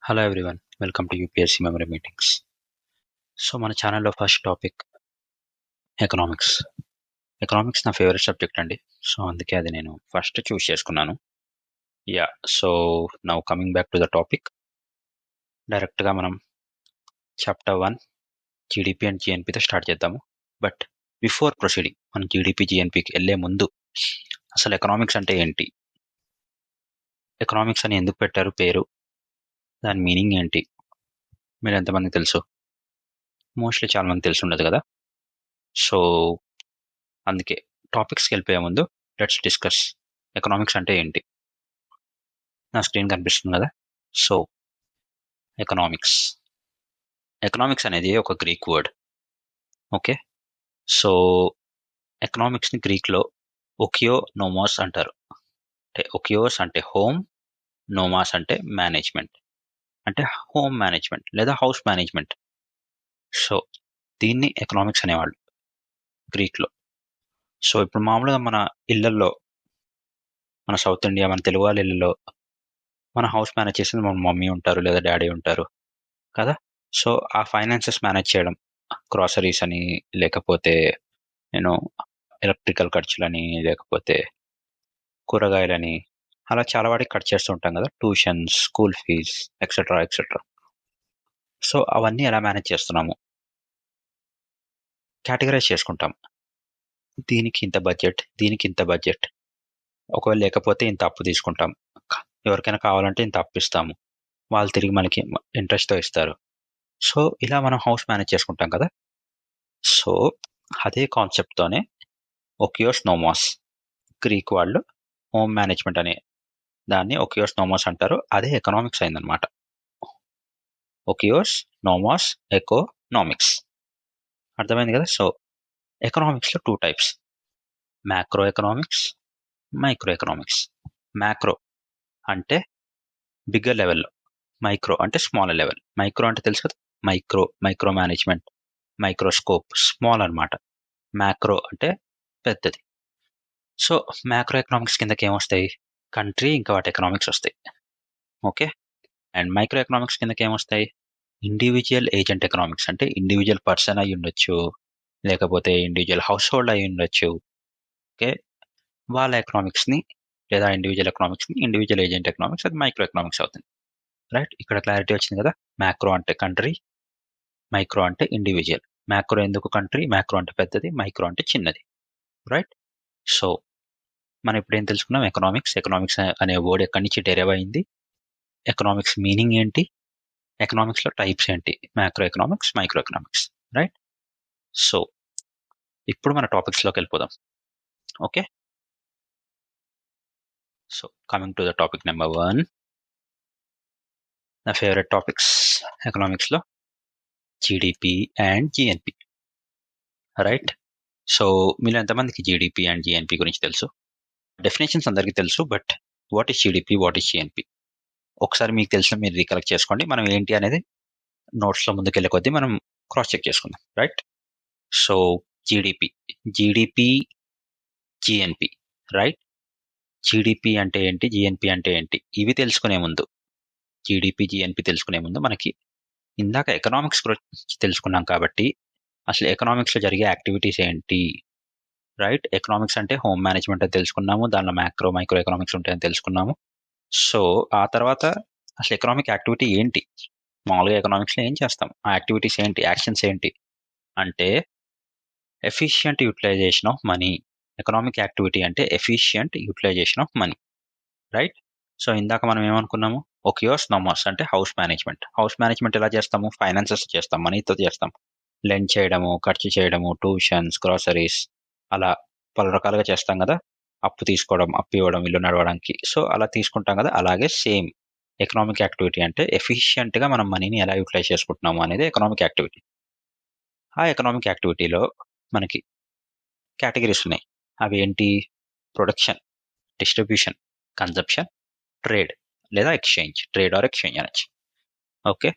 Hello everyone, welcome to UPSC memory meetings. So మన ఛానల్లో first topic economics. Economics నా favourite subject అండి. So అందుకే అది నేను ఫస్ట్ చూస్ చేసుకున్నాను. So now coming back to the topic, డైరెక్ట్గా మనం చాప్టర్ 1 జీడిపి అండ్ జిఎన్పితో స్టార్ట్ చేద్దాము. బట్ బిఫోర్ ప్రొసీడింగ్, మనం జీడిపి జిఎన్పికి వెళ్ళే ముందు అసలు ఎకనామిక్స్ అంటే ఏంటి, ఎకనామిక్స్ అని ఎందుకు పెట్టారు పేరు, దాని మీనింగ్ ఏంటి, మీరు ఎంతమందికి తెలుసు? మోస్ట్లీ చాలా మంది తెలిసి ఉండదు కదా. సో అందుకే టాపిక్స్కి వెళ్ళిపోయే ముందు లెట్స్ డిస్కస్ ఎకనామిక్స్ అంటే ఏంటి. నా స్క్రీన్ కనిపిస్తుంది కదా. సో ఎకనామిక్స్ ఎకనామిక్స్ అనేది ఒక గ్రీక్ వర్డ్. ఓకే, సో ఎకనామిక్స్ని గ్రీక్లో ఒకియో నోమాస్ అంటారు. అంటే ఒకియోస్ అంటే హోమ్, నోమాస్ అంటే మేనేజ్మెంట్, అంటే హోమ్ మేనేజ్మెంట్ లేదా హౌస్ మేనేజ్మెంట్. సో దీన్ని ఎకనామిక్స్ అనేవాళ్ళు గ్రీక్లో. సో ఇప్పుడు మామూలుగా మన ఇళ్లల్లో, మన సౌత్ ఇండియా, మన తెలుగు వాళ్ళ ఇళ్ళలో మన హౌస్ మేనేజ్ చేసేది మన మమ్మీ ఉంటారు లేదా డాడీ ఉంటారు కదా. సో ఆ ఫైనాన్సెస్ మేనేజ్ చేయడం, గ్రాసరీస్ అని, లేకపోతే నేను ఎలక్ట్రికల్ ఖర్చులని, లేకపోతే కూరగాయలని, అలా చాలా వాటికి కట్ చేస్తూ ఉంటాం కదా, tuitions, school fees, etcetera etcetera. So అవన్నీ ఎలా మేనేజ్ చేస్తున్నాము కేటగరైజ్ చేసుకుంటాం. దీనికి ఇంత బడ్జెట్, దీనికి ఇంత బడ్జెట్, ఒకవేళ లేకపోతే ఇంత అప్పు తీసుకుంటాం, ఎవరికైనా కావాలంటే ఇంత అప్పు ఇస్తాము, వాళ్ళు తిరిగి మనకి ఇంట్రెస్ట్తో ఇస్తారు. సో ఇలా మనం హౌస్ మేనేజ్ చేసుకుంటాం కదా. సో అదే కాన్సెప్ట్తోనే ఒకియోస్ నోమాస్, గ్రీక్ వాళ్ళు హోమ్ మేనేజ్మెంట్ అనే దాన్ని ఒకియోస్ నోమాస్ అంటారు. అదే ఎకనామిక్స్ అయిందనమాట. ఒకియోస్ నోమాస్ ఎకోనామిక్స్, అర్థమైంది కదా. సో ఎకనామిక్స్లో 2 types, macro economics, micro economics. Macro అంటే బిగ్గర్ లెవెల్లో, మైక్రో అంటే స్మాల్ లెవెల్. మైక్రో అంటే తెలుసు కదా, మైక్రో మేనేజ్మెంట్, మైక్రోస్కోప్, స్మాల్ అనమాట. మ్యాక్రో అంటే పెద్దది. సో మ్యాక్రో ఎకనామిక్స్ కిందకి ఏమొస్తాయి, కంట్రీ ఇంకా వాటి ఎకనామిక్స్ వస్తాయి. ఓకే, అండ్ మైక్రో ఎకనామిక్స్ కిందకి ఏమొస్తాయి, ఇండివిజువల్ ఏజెంట్ ఎకనామిక్స్, అంటే ఇండివిజువల్ పర్సన్ అయి ఉండొచ్చు, లేకపోతే ఇండివిజువల్ హౌస్ హోల్డ్ అయి ఉండొచ్చు. ఓకే, వాళ్ళ ఎకనామిక్స్ని లేదా ఇండివిజువల్ ఎకనామిక్స్ని ఇండివిజువల్ ఏజెంట్ ఎకనామిక్స్, అది మైక్రో ఎకనామిక్స్ అవుతుంది. రైట్, ఇక్కడ క్లారిటీ వచ్చింది కదా. మ్యాక్రో అంటే కంట్రీ, మైక్రో అంటే ఇండివిజువల్. మ్యాక్రో ఎందుకు కంట్రీ, మ్యాక్రో అంటే పెద్దది, మైక్రో అంటే చిన్నది. రైట్, సో మనం ఇప్పుడు ఏం తెలుసుకున్నాం, ఎకనామిక్స్ అనే వర్డ్ ఎక్కడి నుంచి డెరైవ్ అయింది, ఎకనామిక్స్ మీనింగ్ ఏంటి, ఎకనామిక్స్లో టైప్స్ ఏంటి, macro economics, micro economics. Right, so ఇప్పుడు మన టాపిక్స్లోకి వెళ్ళిపోదాం. Okay, so coming to the topic number 1, నా ఫేవరెట్ టాపిక్స్ ఎకనామిక్స్లో GDP and GNP. Right, so మీలో ఎంతమందికి జీడిపి అండ్ జిఎన్పి గురించి తెలుసు? డెఫినేషన్స్ అందరికీ తెలుసు, but what is GDP, what is GNP, ఒకసారి మీకు తెలిసిన మీరు రీకలెక్ట్ చేసుకోండి. మనం ఏంటి అనేది నోట్స్లో ముందుకెళ్ళే కొద్దీ మనం క్రాస్ చెక్ చేసుకుందాం. Right, so GDP, GNP. Right, GDP అంటే ఏంటి, జిఎన్పి అంటే ఏంటి, ఇవి తెలుసుకునే ముందు, జీడిపి జిఎన్పి తెలుసుకునే ముందు మనకి ఇందాక ఎకనామిక్స్ గురించి తెలుసుకున్నాం కాబట్టి అసలు ఎకనామిక్స్లో జరిగే యాక్టివిటీస్ ఏంటి. రైట్, ఎకనామిక్స్ అంటే హోమ్ మేనేజ్మెంట్ అని తెలుసుకున్నాము, దానిలో మైక్రో ఎకనామిక్స్ ఉంటాయని తెలుసుకున్నాము. సో ఆ తర్వాత అసలు ఎకనామిక్ యాక్టివిటీ ఏంటి, మామూలుగా ఎకనామిక్స్లో ఏం చేస్తాం, ఆ యాక్టివిటీస్ ఏంటి, యాక్షన్స్ ఏంటి అంటే efficient utilisation of money. Economic activity అంటే efficient utilisation of money. Right, so ఇందాక మనం ఏమనుకున్నాము, ఒకియోస్ నోమాస్ అంటే హౌస్ మేనేజ్మెంట్ ఎలా చేస్తాము, ఫైనాన్సెస్ చేస్తాం, మనీతో చేస్తాం, లెండ్ చేయడము, ఖర్చు చేయడము, ట్యూషన్స్, గ్రాసరీస్, అలా పలు రకాలుగా చేస్తాం కదా, అప్పు తీసుకోవడం, అప్పు ఇవ్వడం, ఇల్లు నడవడానికి. సో అలా తీసుకుంటాం కదా, అలాగే సేమ్ ఎకనామిక్ యాక్టివిటీ అంటే ఎఫిషియెంట్గా మనం మనీని ఎలా యూటిలైజ్ చేసుకుంటున్నాము అనేది ఎకనామిక్ యాక్టివిటీ. ఆ ఎకనామిక్ యాక్టివిటీలో మనకి కేటగిరీస్ ఉన్నాయి. అవి ఏంటి, ప్రొడక్షన్, డిస్ట్రిబ్యూషన్, కన్జంప్షన్, ట్రేడ్ లేదా ఎక్స్చేంజ్, ట్రేడ్ ఆర్ ఎక్స్చేంజ్ అనొచ్చు. ఓకే,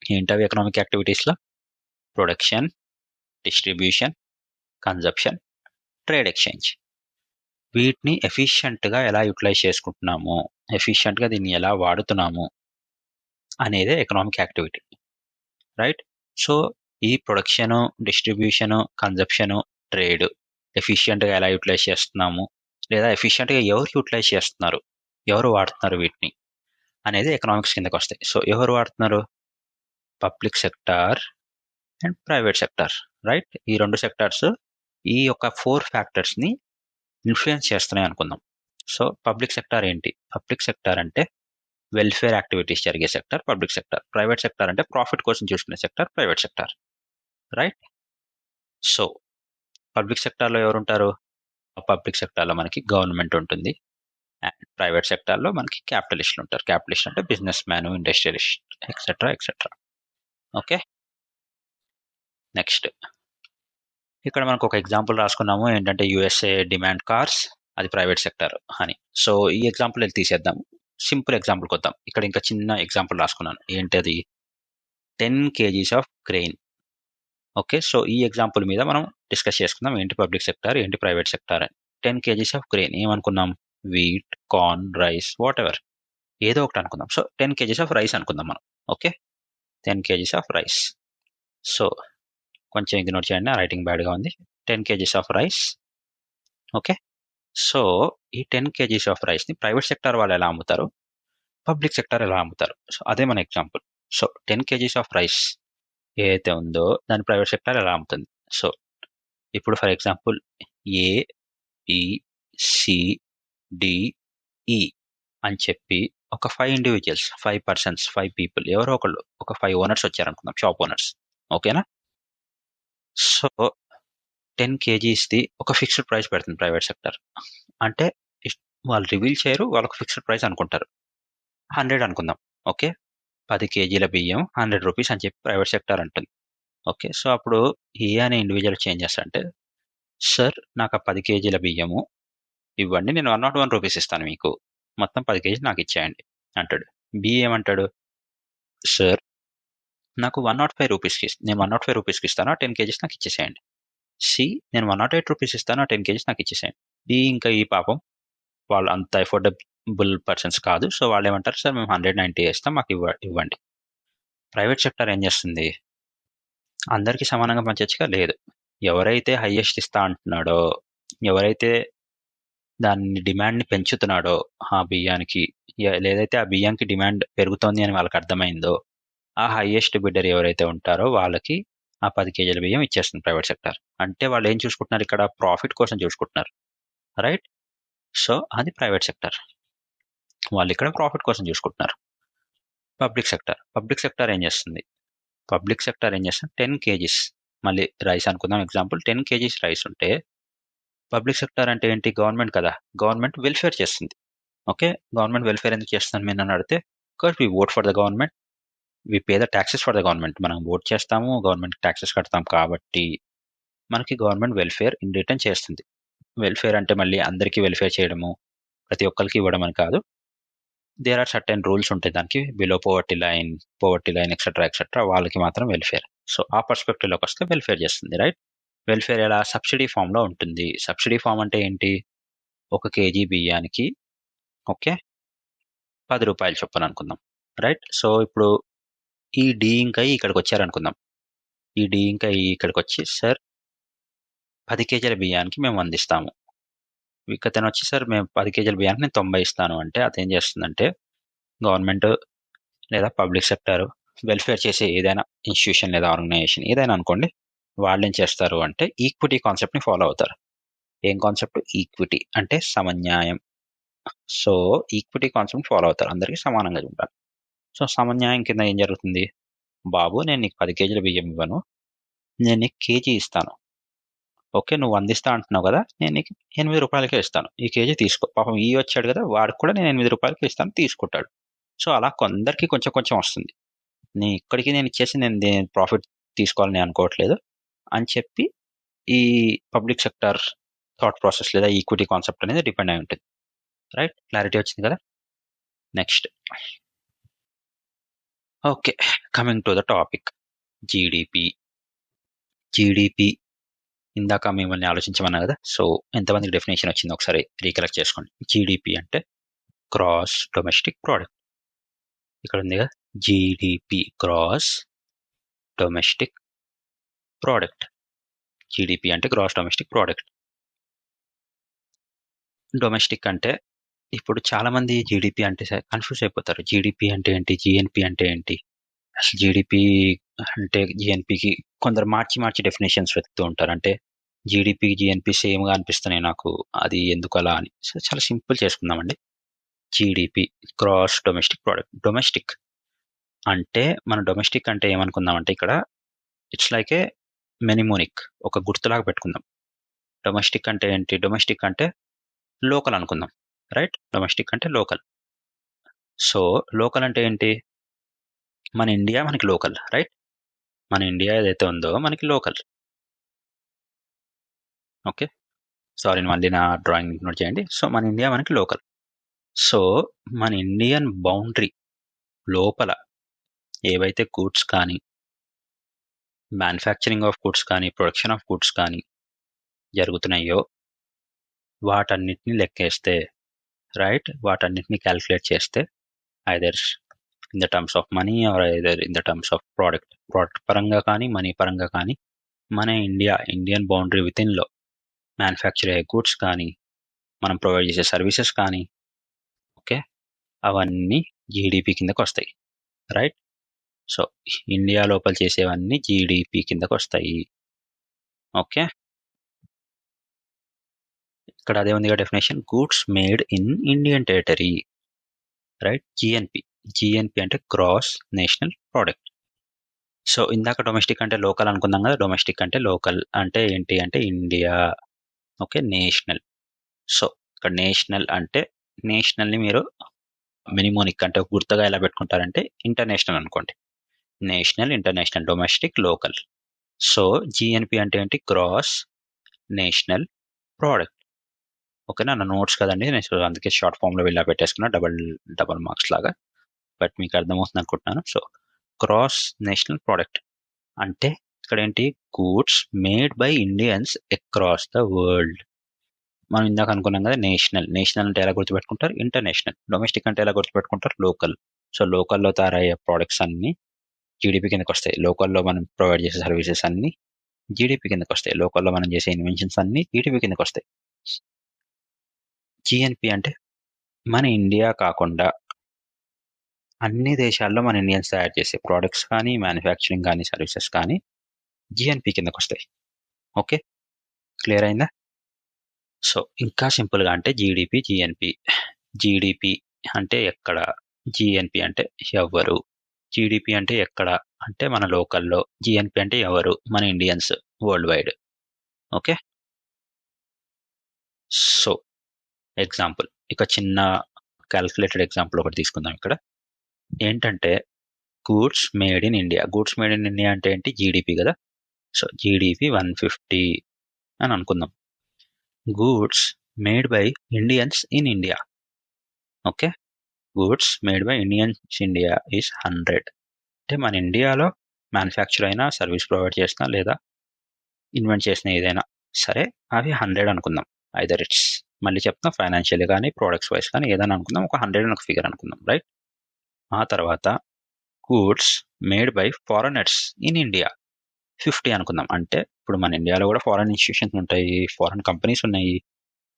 ఏంటవి ఎకనామిక్ యాక్టివిటీస్లో, production, distribution, consumption, trade, exchange. వీటిని ఎఫిషియెంట్గా ఎలా యూటిలైజ్ చేసుకుంటున్నాము, ఎఫిషియెంట్గా దీన్ని ఎలా వాడుతున్నాము, అనేదే ఎకనామిక్ యాక్టివిటీ, రైట్? సో ఈ ప్రొడక్షను, డిస్ట్రిబ్యూషను, కన్జప్షను, ట్రేడ్ ఎఫిషియెంట్గా ఎలా యూటిలైజ్ చేస్తున్నాము, లేదా ఎఫిషియెంట్గా ఎవరు యూటిలైజ్ చేస్తున్నారు, ఎవరు వాడుతున్నారు వీటిని అనేది ఎకనామిక్స్ కిందకి వస్తాయి. సో ఎవరు వాడుతున్నారు? Public sector and private sector, right? ఈ రెండు సెక్టార్స్ ఈ యొక్క 4 ఫ్యాక్టర్స్ని ఇన్ఫ్లుయెన్స్ చేస్తున్నాయి అనుకుందాం. సో పబ్లిక్ సెక్టార్ ఏంటి? పబ్లిక్ సెక్టార్ అంటే వెల్ఫేర్ యాక్టివిటీస్ జరిగే sector public sector. Private sector అంటే ప్రాఫిట్ కోసం చూసుకునే sector private sector, right? So public సెక్టార్లో ఎవరు ఉంటారు? పబ్లిక్ సెక్టార్లో మనకి గవర్నమెంట్ ఉంటుంది, అండ్ ప్రైవేట్ సెక్టార్లో మనకి క్యాపిటలిస్టులు ఉంటారు. క్యాపిటలిస్ట్ అంటే business man, industrialist, etcetera etcetera. Okay, next ఇక్కడ మనకు ఒక ఎగ్జాంపుల్ రాసుకున్నాము, ఏంటంటే యుఎస్ఏ డిమాండ్ కార్స్, అది ప్రైవేట్ సెక్టార్ అని. సో ఈ ఎగ్జాంపుల్ తీసేద్దాం, సింపుల్ ఎగ్జాంపుల్కి వద్దాం. ఇక్కడ ఇంకా చిన్న ఎగ్జాంపుల్ రాసుకున్నాను, ఏంటది? 10 kgs of grain. Okay, so ఈ ఎగ్జాంపుల్ మీద మనం డిస్కస్ చేసుకుందాం, ఏంటి పబ్లిక్ సెక్టార్, ఏంటి ప్రైవేట్ సెక్టార్ అని. 10 kgs ఆఫ్ గ్రెయిన్ ఏమనుకున్నాం? Wheat, corn, rice, whatever, ఏదో ఒకటి అనుకుందాం. సో 10 kgs ఆఫ్ రైస్ అనుకుందాం మనం. Okay, 10 kgs of rice. So కొంచెం ఇగ్నోర్ చేయండి, రైటింగ్ బ్యాడ్గా ఉంది. 10 kgs of rice. Okay, so ఈ 10 kgs ఆఫ్ రైస్ని ప్రైవేట్ సెక్టార్ వాళ్ళు ఎలా అమ్ముతారు, పబ్లిక్ సెక్టార్ ఎలా అమ్ముతారు? సో అదే మన example. So 10 kgs of rice ఏదైతే ఉందో దాని ప్రైవేట్ సెక్టార్ ఎలా అమ్ముతుంది? సో ఇప్పుడు for example A, B, C, D, E అని చెప్పి ఒక 5 ఇండివిజువల్స్, 5 పర్సన్స్, 5 పీపుల్, ఎవరో ఒకళ్ళు, ఒక 5 ఓనర్స్ వచ్చారనుకుందాం, షాప్ ఓనర్స్. ఓకేనా? సో 10 kgsది ఒక ఫిక్స్డ్ ప్రైస్ పెడుతుంది ప్రైవేట్ సెక్టర్. అంటే వాళ్ళు రివీల్ చేయరు, వాళ్ళకి ఫిక్స్డ్ ప్రైస్ అనుకుంటారు. 100 అనుకుందాం. ఓకే, 10 kgల బియ్యం 100 రూపీస్ అని చెప్పి ప్రైవేట్ సెక్టర్ అంటుంది. ఓకే, సో అప్పుడు ఏ అనే ఇండివిజువల్ చేంజ్ చేస్తారంటే, సార్ నాకు ఆ 10 kgల బియ్యము ఇవ్వండి, నేను 101 రూపీస్ ఇస్తాను మీకు, మొత్తం 10 kg నాకు ఇచ్చేయండి అంటాడు. బి ఏమంటాడు? సార్ నాకు 105 రూపీస్కి, నేను 105 రూపీస్కి ఇస్తాను, 10 kgs నాకు ఇచ్చేసేయండి. సి నేను 108 రూపీస్ ఇస్తాను, 10 kgs నాకు ఇచ్చేసేయండి. డి ఇంకా ఈ పాపం వాళ్ళు అంత ఎఫోర్డబుల్ పర్సన్స్ కాదు, సో వాళ్ళు ఏమంటారు, సార్ మేము 190 ఇస్తాం, మాకు ఇవ్వండి. ప్రైవేట్ సెక్టర్ ఏం చేస్తుంది? అందరికీ సమానంగా పంచొచ్చుగా? లేదు. ఎవరైతే హైయెస్ట్ ఇస్తా అంటున్నాడో, ఎవరైతే దాన్ని డిమాండ్ని పెంచుతున్నాడో ఆ బియ్యానికి, లేదైతే ఆ బియ్యానికి డిమాండ్ పెరుగుతోంది అని వాళ్ళకి అర్థమైందో, ఆ హైయెస్ట్ బిడ్డర్ ఎవరైతే ఉంటారో వాళ్ళకి ఆ 10 kgల బియ్యం ఇచ్చేస్తుంది ప్రైవేట్ సెక్టర్. అంటే వాళ్ళు ఏం చూసుకుంటున్నారు ఇక్కడ? ప్రాఫిట్ కోసం చూసుకుంటున్నారు, రైట్? సో అది ప్రైవేట్ సెక్టర్, వాళ్ళు ఇక్కడ ప్రాఫిట్ కోసం చూసుకుంటున్నారు. పబ్లిక్ సెక్టర్ ఏం చేస్తుంది? పబ్లిక్ సెక్టర్ ఏం చేస్తుంది? 10 kgs, మళ్ళీ రైస్ అనుకుందాం ఎగ్జాంపుల్, 10 kgs రైస్ ఉంటే పబ్లిక్ సెక్టర్ అంటే ఏంటి? గవర్నమెంట్ కదా, గవర్నమెంట్ వెల్ఫేర్ చేస్తుంది. ఓకే, గవర్నమెంట్ వెల్ఫేర్ ఎందుకు చేస్తాను మీరు నన్ను అడిగితే, because we vote for the government, we pay the taxes for the government. మనం ఓట్ చేస్తాము, గవర్నమెంట్ ట్యాక్సెస్ కడతాం, కాబట్టి మనకి గవర్నమెంట్ వెల్ఫేర్ ఇన్ రిటర్న్ చేస్తుంది. వెల్ఫేర్ అంటే మళ్ళీ అందరికీ వెల్ఫేర్ చేయడము, ప్రతి ఒక్కరికి ఇవ్వడం అని కాదు. దేర్ ఆర్ సర్టెన్ రూల్స్ ఉంటాయి దానికి, below poverty line etcetera etcetera, వాళ్ళకి మాత్రం వెల్ఫేర్. సో ఆ పర్స్పెక్టివ్లోకి వస్తే వెల్ఫేర్ చేస్తుంది, రైట్? వెల్ఫేర్ ఎలా? సబ్సిడీ ఫామ్లో ఉంటుంది. సబ్సిడీ ఫామ్ అంటే ఏంటి? 1 kg బియ్యానికి ఓకే 10 రూపాయలు చొప్పున అనుకుందాం, రైట్? సో ఇప్పుడు ఈ డి ఇంకా ఇక్కడికి వచ్చారనుకుందాం. ఈ డి ఇంకా ఇక్కడికి వచ్చి, సార్ 10 kgల బియ్యానికి మేము 100 ఇస్తాము. ఇకతను వచ్చి, సార్ మేము 10 kgల బియ్యానికి నేను 90 ఇస్తాను అంటే, అదేం చేస్తుందంటే గవర్నమెంట్ లేదా పబ్లిక్ సెక్టర్ వెల్ఫేర్ చేసే ఏదైనా ఇన్స్టిట్యూషన్ లేదా ఆర్గనైజేషన్ ఏదైనా అనుకోండి, వాళ్ళు ఏం చేస్తారు అంటే ఈక్విటీ కాన్సెప్ట్ని ఫాలో అవుతారు. ఏం కాన్సెప్ట్? ఈక్విటీ అంటే సమన్యాయం. సో ఈక్విటీ కాన్సెప్ట్ ఫాలో అవుతారు, అందరికీ సమానంగా ఉంటారు. సో సమన్యాయం కింద ఏం జరుగుతుంది? బాబు నేను నీకు 10 kgల బియ్యం ఇవ్వను, నేను నీకు కేజీ ఇస్తాను. ఓకే, నువ్వు 100 ఇస్తా అంటున్నావు కదా, నేను నీకు 8 రూపాయలకే ఇస్తాను, ఈ కేజీ తీసుకో. పాపం ఈ వచ్చాడు కదా, వాడికి కూడా నేను 8 రూపాయలకి ఇస్తాను, తీసుకుంటాడు. సో అలా కొందరికి కొంచెం కొంచెం వస్తుంది. ఇక్కడికి నేను ఇచ్చేసి నేను ప్రాఫిట్ తీసుకోవాలని అనుకోవట్లేదు అని చెప్పి ఈ పబ్లిక్ సెక్టర్ థాట్ ప్రాసెస్ లేదా ఈక్విటీ కాన్సెప్ట్ అనేది డిపెండ్ అయి ఉంటుంది, రైట్? క్లారిటీ వచ్చింది కదా? Next, okay, coming to the topic, GDP. ఇందాక మిమ్మల్ని ఆలోచించమన్నా కదా, సో ఎంతమందికి డెఫినేషన్ వచ్చిందో ఒకసారి రీకలెక్ట్ చేసుకోండి. జీడిపి అంటే గ్రాస్ డొమెస్టిక్ ప్రోడక్ట్, ఇక్కడ ఉంది కదా, GDP gross domestic product. GDP అంటే గ్రాస్ డొమెస్టిక్ ప్రోడక్ట్. డొమెస్టిక్ అంటే ఇప్పుడు చాలా మంది జీడిపి అంటే కన్ఫ్యూజ్ అయిపోతారు. జీడిపి అంటే ఏంటి, జిఎన్పి అంటే ఏంటి, అసలు జీడిపి అంటే జిఎన్పికి కొందరు మార్చి మార్చి డెఫినేషన్స్ వెతుకుతూ ఉంటారు. అంటే జీడిపి జిఎన్పి సేమ్గా అనిపిస్తున్నాయి నాకు, అది ఎందుకు అలా అని. సో చాలా సింపుల్ చేసుకుందామండి. GDP gross domestic product. Domestic అంటే మన డొమెస్టిక్ అంటే ఏమనుకుందామంటే ఇక్కడ ఇట్స్ లైక్ ఏ మెనిమోనిక్, ఒక గుర్తులాగా పెట్టుకుందాం. డొమెస్టిక్ అంటే ఏంటి, డొమెస్టిక్ అంటే లోకల్ అనుకుందాం, రైట్. డొమెస్టిక్ అంటే లోకల్. సో లోకల్ అంటే ఏంటి, మన ఇండియా మనకి లోకల్, రైట్. మన ఇండియా ఏదైతే ఉందో మనకి లోకల్. ఓకే, సారీ మళ్ళీ నా డ్రాయింగ్ నోట్ చేయండి. సో మన ఇండియా మనకి లోకల్. సో మన ఇండియన్ బౌండరీ లోపల ఏవైతే గూడ్స్ కానీ, మ్యానుఫ్యాక్చరింగ్ ఆఫ్ గూడ్స్ కానీ, ప్రొడక్షన్ ఆఫ్ గూడ్స్ కానీ జరుగుతున్నాయో వాటన్నిటిని లెక్కేస్తే, రైట్, వాటన్నిటిని క్యాలిక్యులేట్ చేస్తే, either in the terms of money are either in the terms of product పరంగా కానీ, మనీ పరంగా కానీ, మన ఇండియన్ బౌండరీ వితిన్లో మ్యానుఫ్యాక్చర్ అయ్యే గూడ్స్ కానీ, మనం ప్రొవైడ్ చేసే సర్వీసెస్ కానీ, ఓకే, అవన్నీ జీడిపి కిందకు వస్తాయి, రైట్. సో ఇండియా లోపల చేసేవన్నీ జీడిపి కిందకు వస్తాయి. ఓకే, ఇక్కడ అదే ఉందిగా definition, goods made in Indian territory, right. GNP అంటే గ్రాస్ నేషనల్ ప్రోడక్ట్. సో ఇందాక డొమెస్టిక్ అంటే లోకల్ అనుకుందాం కదా, డొమెస్టిక్ అంటే లోకల్ అంటే ఏంటి అంటే ఇండియా. Okay, national. సో ఇక్కడ నేషనల్ అంటే నేషనల్ని మీరు మినిమోనిక్ అంటే గుర్తుగా ఎలా పెట్టుకుంటారంటే ఇంటర్నేషనల్ అనుకోండి. National, international, domestic, local. So GNP అంటే ఏంటి, గ్రాస్ నేషనల్ ప్రోడక్ట్. ఓకేనా, నా నోట్స్ కదండి, నేను అందుకే షార్ట్ ఫామ్లో ఇలా పెట్టేసుకున్నా, డబల్ మార్క్స్ లాగా. బట్ మీకు అర్థమవుతుంది అనుకుంటున్నాను. సో గ్రాస్ నేషనల్ ప్రోడక్ట్ అంటే ఇక్కడ ఏంటి, goods made by Indians across the world. మనం ఇందాక అనుకున్నాం కదా, నేషనల్ అంటే ఎలా గుర్తుపెట్టుకుంటారు, ఇంటర్నేషనల్. డొమెస్టిక్ అంటే ఎలా గుర్తుపెట్టుకుంటారు, లోకల్. సో లోకల్లో తయారయ్యే ప్రోడక్ట్స్ అన్ని జీడిపి కిందకి వస్తాయి. లోకల్లో మనం ప్రొవైడ్ చేసే సర్వీసెస్ అన్ని జీడిపి కిందకి వస్తాయి. లోకల్లో మనం చేసే ఇన్వెన్షన్స్ అన్ని జీడిపి కిందకి వస్తాయి. జిఎన్పి అంటే మన ఇండియా కాకుండా అన్ని దేశాల్లో మన ఇండియన్స్ తయారు చేసే ప్రోడక్ట్స్ కానీ, మ్యానుఫ్యాక్చరింగ్ కానీ, సర్వీసెస్ కానీ జిఎన్పి కిందకి వస్తాయి. ఓకే, క్లియర్ అయిందా. సో ఇంకా సింపుల్గా అంటే జీడిపి, జీడిపి అంటే ఎక్కడ, జిఎన్పి అంటే ఎవరు. జీడిపి అంటే ఎక్కడ అంటే మన లోకల్లో, జిఎన్పి అంటే ఎవరు, మన Indians world wide. Okay, so example, ఇక చిన్న క్యాల్కులేటెడ్ ఎగ్జాంపుల్ ఒకటి తీసుకుందాం. ఇక్కడ ఏంటంటే goods made in India. Goods made in India అంటే ఏంటి, జీడిపి కదా. సో జీడిపి 150 అని అనుకుందాం. Goods made by Indians in India. Okay, goods made by Indians India is 100. అంటే మన ఇండియాలో మ్యానుఫ్యాక్చర్ అయినా, సర్వీస్ ప్రొవైడ్ చేసినా, లేదా ఇన్వెంట్ చేసిన ఏదైనా సరే అవి 100 అనుకుందాం. ఐదర్ ఇట్స్, మళ్ళీ చెప్తున్నా, ఫైనాన్షియల్ కానీ ప్రొడక్ట్స్ వైస్ కానీ ఏదైనా అనుకుందాం, ఒక 100 అని ఒక ఫిగర్ అనుకుందాం, రైట్. ఆ తర్వాత goods made by foreigners in India 50 అనుకుందాం. అంటే ఇప్పుడు మన ఇండియాలో కూడా ఫారెన్ ఇన్స్టిట్యూషన్స్ ఉంటాయి, ఫారెన్ కంపెనీస్ ఉన్నాయి,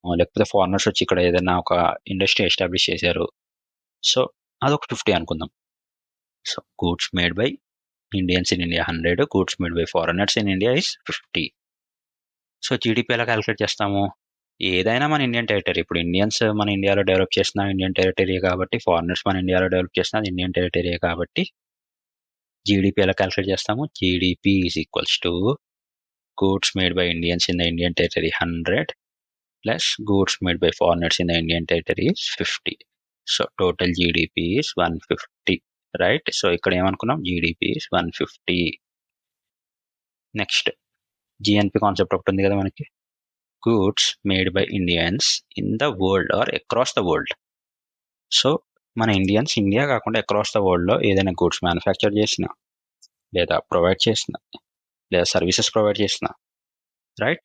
లేకపోతే ఫారినర్స్ వచ్చి ఇక్కడ ఏదైనా ఒక ఇండస్ట్రీ ఎస్టాబ్లిష్ చేశారు. సో అదొక 50 అనుకుందాం. So goods made by Indians in India 100, goods made by foreigners in India is 50. So GDP ఎలా క్యాలిక్యులేట్ చేస్తాము, ఏదైనా మన ఇండియన్ టెరిటరీ. ఇప్పుడు ఇండియన్స్ మన ఇండియాలో డెవలప్ చేసిన ఇండియన్ టెరిటరీ కాబట్టి, ఫారినర్స్ మన ఇండియాలో డెవలప్ చేసిన ఇండియన్ టెరిటరీ కాబట్టి జీడిపి ఎలా క్యాలిక్యులేట్ చేస్తాము, GDP is equals to goods made by Indians in the Indian territory 100 plus goods made by foreigners in the Indian territory is 50. So total GDP is 150, right. So ఇక్కడ ఏమనుకున్నాం, GDP is 150. Next GNP concept ఒకటి ఉంది కదా మనకి, goods made by Indians in the world or across the world. So మన Indians India కాకుండా across the వరల్డ్లో ఏదైనా గూడ్స్ మ్యానుఫ్యాక్చర్ చేసిన, లేదా ప్రొవైడ్ చేసిన, లేదా సర్వీసెస్ ప్రొవైడ్ చేసిన, రైట్,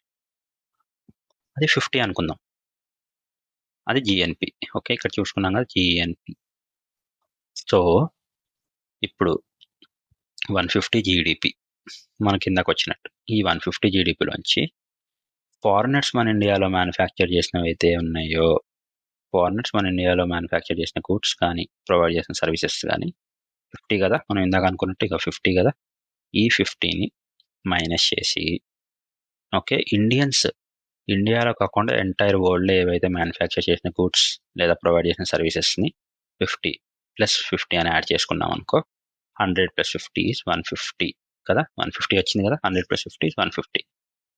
అది 50 అనుకుందాం. అది జిఎన్పి. ఓకే, ఇక్కడ చూసుకున్నాం కదా జిఎన్పి. సో ఇప్పుడు 150 జీడిపి మన కిందకు వచ్చినట్టు. ఈ 150 జీడిపిలోంచి ఫారినర్స్ మన ఇండియాలో మ్యానుఫ్యాక్చర్ చేసినవి అయితే ఉన్నాయో, ఫారినర్స్ మన ఇండియాలో మ్యానుఫ్యాక్చర్ చేసిన గూడ్స్ కానీ ప్రొవైడ్ చేసిన సర్వీసెస్ కానీ 50 కదా, మనం ఇందాక అనుకున్నట్టు ఇక 50 కదా. ఈ 50ని మైనస్ చేసి, ఓకే, ఇండియాలో కాకుండా ఎంటైర్ వరల్డ్లో ఏవైతే మ్యానుఫ్యాక్చర్ చేసిన గూడ్స్ లేదా ప్రొవైడ్ చేసిన సర్వీసెస్ని 50 ప్లస్ 50 అని యాడ్ చేసుకున్నాం అనుకో, 100 ప్లస్ 50 ఈజ్ 150 కదా. 150 వచ్చింది కదా, 100 ప్లస్ 50 ఈజ్ 150.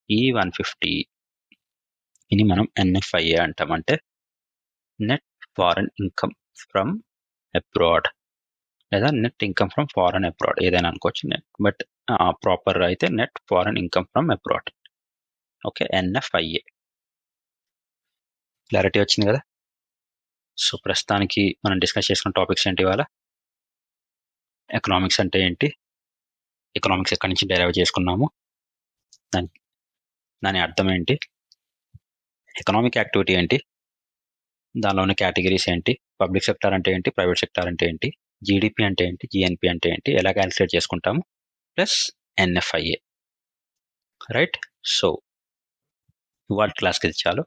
ఈ 150ని మనం NFIA అంటాం, అంటే net foreign income from abroad లేదా net income from foreign abroad, ఏదైనా అనుకోవచ్చు. నెట్ బట్ ప్రాపర్ అయితే net foreign income from abroad. Okay, NFIA. Clarity వచ్చింది కదా. సో ప్రస్తుతానికి మనం డిస్కస్ చేసుకున్న టాపిక్స్ ఏంటి ఇవాళ? ఎకనామిక్స్ అంటే ఏంటి, ఎకనామిక్స్ ఎక్కడి నుంచి డెరైవ్ చేసుకున్నాము, దాని అర్థం ఏంటి, ఎకనామిక్ యాక్టివిటీ ఏంటి, దానిలో ఉన్న కేటగిరీస్ ఏంటి, పబ్లిక్ సెక్టార్ అంటే ఏంటి, ప్రైవేట్ సెక్టార్ అంటే ఏంటి, జీడిపి అంటే ఏంటి, GNP అంటే ఏంటి, ఎలా క్యాలిక్యులేట్ చేసుకుంటాము, ప్లస్ NFIA. రైట్. సో ఇవాళ క్లాస్కి ఇది చాలు,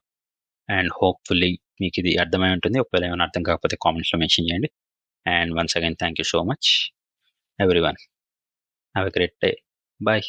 అండ్ హోప్ఫుల్లీ మీకు ఇది అర్థమై ఉంటుంది. ఒకవేళ ఏమైనా అర్థం కాకపోతే కామెంట్స్లో మెన్షన్ చేయండి. And once again thank you so much everyone. Have a great day. Bye.